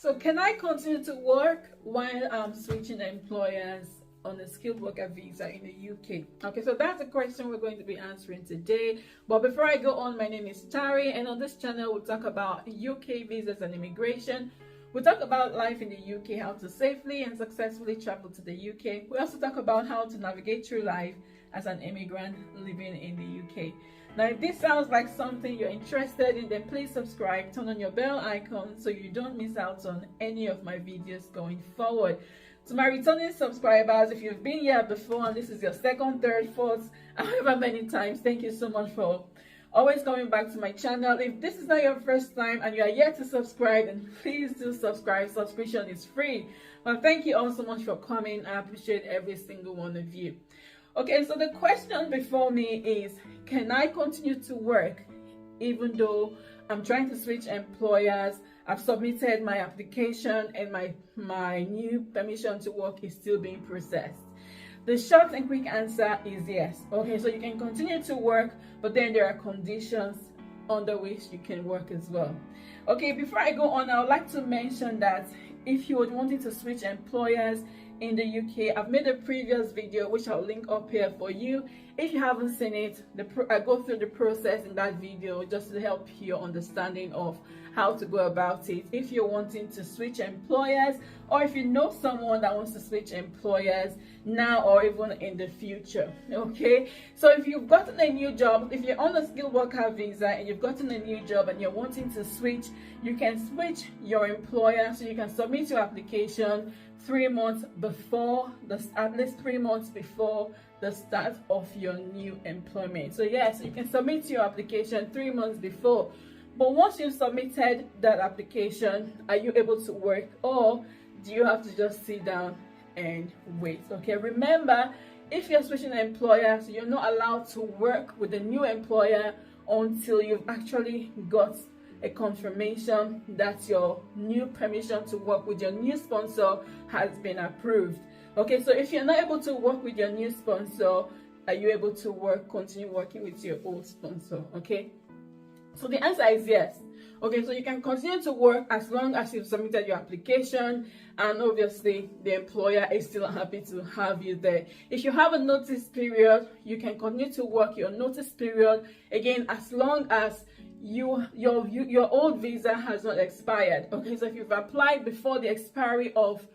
So can I continue to work while I'm switching employers on a skilled worker visa in the UK? Okay, so that's a question we're going to be answering today. But before I go on, my name is Tari, and on this channel we'll talk about UK visas and immigration. We'll talk about life in the UK, how to safely and successfully travel to the UK. We also talk about how to navigate through life as an immigrant living in the UK. Now, if this sounds like something you're interested in, then please subscribe, turn on your bell icon so you don't miss out on any of my videos going forward. To my returning subscribers, if you've been here before and this is your second, third, fourth, however many times, thank you so much for always coming back to my channel. If this is not your first time and you are yet to subscribe, then please do subscribe. Subscription is free. Well, thank you all so much for coming. I appreciate every single one of you. Okay, so the question before me is, can I continue to work even though I'm trying to switch employers? I've submitted my application and my new permission to work is still being processed. The short and quick answer is yes. Okay, so you can continue to work, but then there are conditions under which you can work as well. Okay, before I go on, I would like to mention that if you would wanting to switch employers in the UK, I've made a previous video which I'll link up here for you. If you haven't seen it, I go through the process in that video just to help your understanding of how to go about it if you're wanting to switch employers, or if you know someone that wants to switch employers now or even in the future. Okay, so if you've gotten a new job, if you're on a skilled worker visa and you've gotten a new job and you're wanting to switch, you can switch your employer. So you can submit your application 3 months before at least 3 months before the start of your new employment. So yes, you can submit your application 3 months before. But once you've submitted that application, are you able to work, or do you have to just sit down and wait? Okay, remember, if you're switching employers, you're not allowed to work with the new employer until you've actually got a confirmation that your new permission to work with your new sponsor has been approved. Okay, so if you're not able to work with your new sponsor, are you able to continue working with your old sponsor? Okay, so the answer is yes. Okay, so you can continue to work as long as you've submitted your application, and obviously the employer is still happy to have you there. If you have a notice period, you can continue to work your notice period again as long as your old visa has not expired. Okay, so if you've applied before the expiry of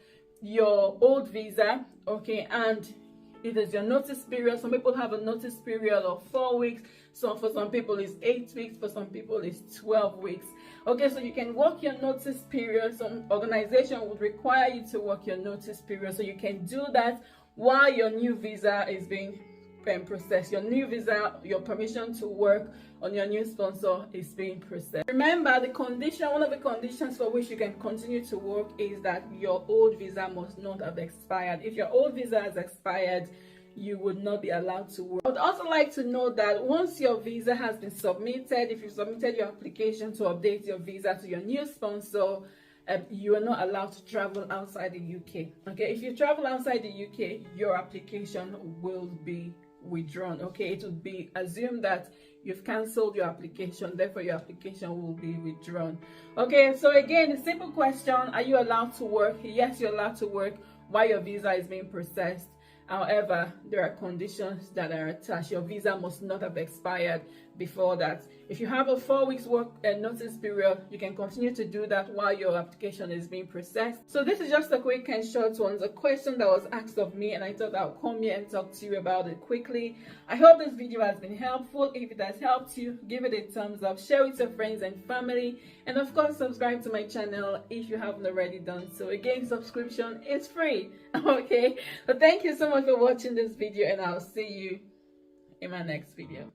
your old visa, okay, and it is your notice period. Some people have a notice period of 4 weeks. So for some people it's 8 weeks. For some people it's 12 weeks. Okay, so you can work your notice period. Some organization would require you to work your notice period. So you can do that while your new visa is being processed. Your new visa, your permission to work on your new sponsor is being processed. Remember, one of the conditions for which you can continue to work is that your old visa must not have expired. If your old visa has expired, you would not be allowed to work. I would also like to know that once your visa has been submitted, if you submitted your application to update your visa to your new sponsor, you are not allowed to travel outside the UK. Okay, if you travel outside the UK, your application will be withdrawn. Okay, it would be assumed that you've cancelled your application, therefore your application will be withdrawn. Okay, so again, the simple question, are you allowed to work? Yes, you're allowed to work while your visa is being processed. However, there are conditions that are attached. Your visa must not have expired before that. If you have a 4 weeks work notice period, you can continue to do that while your application is being processed. So this is just a quick and short one. It's a question that was asked of me, and I thought I'll come here and talk to you about it quickly. I hope this video has been helpful. If it has helped you, give it a thumbs up, share with your friends and family, and of course subscribe to my channel if you haven't already done so. Again, subscription is free. Okay, so thank you so much for watching this video, and I'll see you in my next video.